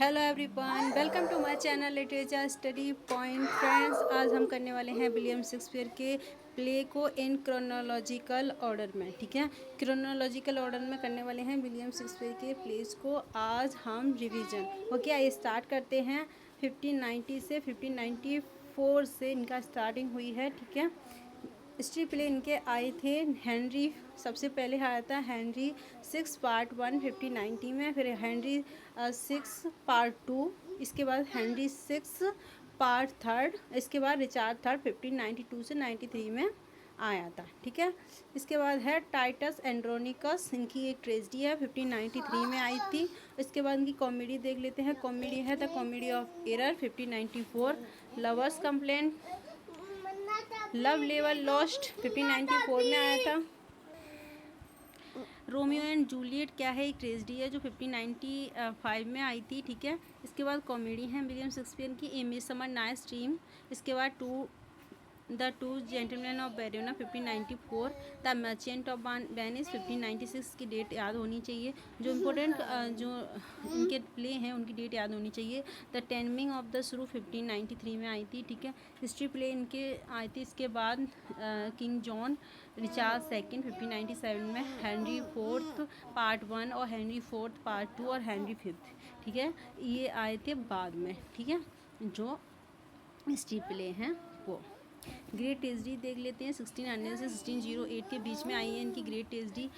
Hello everyone, welcome to my channel literature study point. Friends, आज हम करने वाले हैं विलियम शेक्सपियर के प्ले को इन क्रोनोलॉजिकल ऑर्डर में। ठीक है, क्रोनोलॉजिकल ऑर्डर में करने वाले हैं विलियम शेक्सपियर के प्लेस को आज हम रिवीजन। ओके, आइए स्टार्ट करते हैं। 1590 से 1594 से इनका स्टार्टिंग हुई है। ठीक है, हिस्ट्री प्ले इनके आए थे। हेनरी सबसे पहले आया था हेनरी 6 पार्ट 1 1590 में, फिर हेनरी 6 पार्ट 2, इसके बाद हेनरी 6 पार्ट 3, इसके बाद रिचार्ड 3 1592 से 93 में आया था। ठीक है, इसके बाद है टाइटस एंड्रोनिकस, इनकी एक ट्रेजेडी है 1593 में आई थी। इसके बाद इनकी कॉमेडी देख लेते हैं। कॉमेडी है the comedy of error 1594, lovers complaint, love लेवल लॉस्ट 1594 में आया था। रोमियो एंड जूलियट क्या है, एक ट्रेजेडी है जो 1595 में आई थी। ठीक है, इसके बाद कॉमेडी है विलियम शेक्सपियर की ए मिडसमर नाइट्स ड्रीम। इसके बाद the two gentleman of Verona 1594, the merchant of Venice 1596 की डेट याद होनी चाहिए। जो इम्पोर्टेंट जो इनके प्ले हैं उनकी डेट याद होनी चाहिए। द टेमिंग ऑफ द श्रू 1593 में आई थी। ठीक है, हिस्ट्री प्ले इनके आई थी। इसके बाद किंग जॉन, रिचार्ड सेकंड 1597 में, हेनरी 4 पार्ट 1 और हेनरी 4 पार्ट 2 और हेनरी 5। ठीक है, ये आए थे बाद में। ठीक है, जो हिस्ट्री प्ले हैं वो। ग्रेट ट्रेजेडी देख लेते हैं। 1600 से 1608 के बीच में आई है इनकी ग्रेट ट्रेजेडी।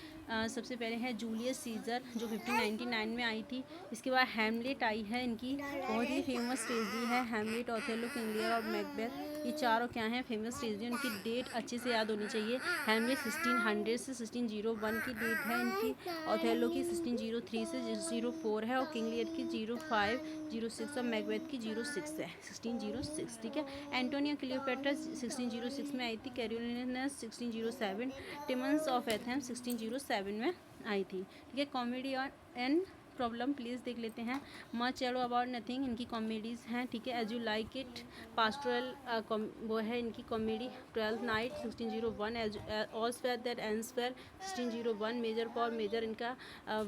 सबसे पहले है जूलियस सीजर जो 1599 में आई थी। इसके बाद हैमलेट आई है इनकी, बहुत ही फेमस ट्रेजेडी है हैमलेट, ओथेलो, किंग लियर और मैकबेथ। ये चारों क्या हैं, फेमस ट्रेजेडी। उनकी डेट अच्छे से याद होनी चाहिए। हैमलेट 1600 से 1601 की डेट है इनकी, ओथेलो की 1603 से 04 है और किंग लियर की 0506 और मैकबेथ की 06 है 1606। ठीक है, एंटोनियो क्लियोपेट्रा 1606 में आई थी, कैरोलिनस 1607, टिमन्स ऑफ एथेंस 1607 में आई थी। ठीक है, कॉमेडी और एंड प्रॉब्लम प्लीज़ देख लेते हैं। मच एडो अबाउट नथिंग इनकी कॉमेडीज़ हैं। ठीक है, as you like it, pastoral वो है इनकी comedy. 12th night 1601, as all's well that ends well 1601, measure for measure इनका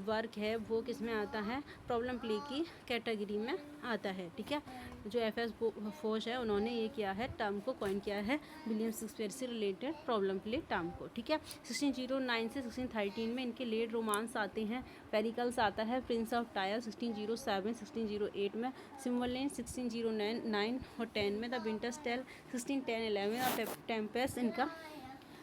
वर्क है वो किस में आता है, प्रॉब्लम प्ले की कैटेगरी में आता है। ठीक है, जो एफ.एस. फोर्स है उन्होंने ये किया है, टर्म को कॉइन किया है विलियम शेक्सपियर से रिलेटेड प्रॉब्लम प्ले टर्म को। ठीक है, 1609 से 1613 में इनके लेट रोमांस आते हैं। पेरिकल्स आता है, प्रिंस ऑफ टायर 1607 1608 में, सिम्बरलेन 1609 और 10 में, द विंटर्स टेल 1610-11 और टेम्पेस्ट इनका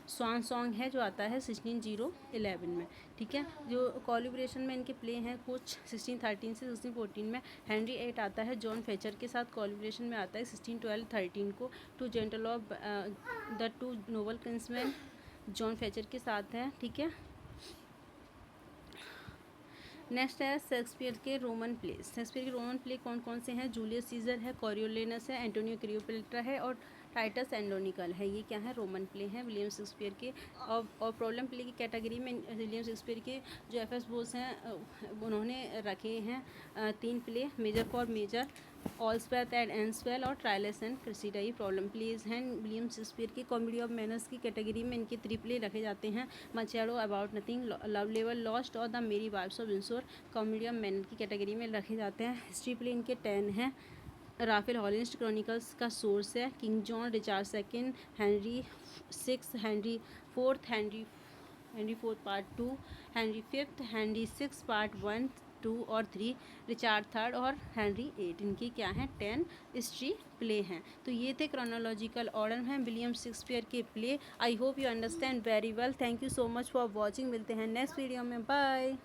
स्वान सॉन्ग है जो आता है 1611 में। ठीक है, जो कोलैबोरेशन में इनके प्ले हैं कुछ 1613 से 1614 में, हेनरी 8 आता है जॉन फेचर के साथ कोलैबोरेशन में आता है 1612-13 को। Two gentle of the two noble kingsman John Fletcher के साथ है। ठीक है, नेक्स्ट है शेक्सपियर के रोमन प्ले। शेक्सपियर के रोमन प्ले कौन कौन से हैं, जूलियस सीजर है, कोरियोलेनस है, एंटोनियो क्लियोपेट्रा है और टाइटस एंड्रोनिकल है। ये क्या है, रोमन प्ले हैं विलियम शेक्सपियर के। और प्रॉब्लम प्ले की कैटेगरी में विलियम शेक्सपियर के जो एफ.एस. बोस हैं उन्होंने रखे हैं 3 play, measure for measure, all's well and ends well और ट्रायलस एंड क्रेसिडा। ये प्रॉब्लम प्लेज हैं विलियम शेक्सपियर की। कॉमेडी ऑफ मैनर्स की कैटेगरी में इनके 3 प्ले रखे जाते हैं, मचेडो, अबाउट नथिंग, लव लेवल लॉस्ट और the merry wives of Windsor. Comedy of manner की कैटेगरी में रखे जाते हैं। हिस्ट्री प्ले इनके 10 हैं। राफेल हॉलिस्ट क्रॉनिकल्स का सोर्स है, king John, Richard second, Henry 6, Henry 4, Henry 4 part 2, Henry 5, Henry 6 part 1, 2 और 3, रिचार्ड 3 और हेनरी 8। इनकी क्या हैं, 10 हिस्ट्री प्ले हैं। तो ये थे क्रोनोलॉजिकल ऑर्डर हैं विलियम शेक्सपियर के play. I hope you understand very well. Thank you so much for watching. मिलते हैं नेक्स्ट वीडियो में, बाय।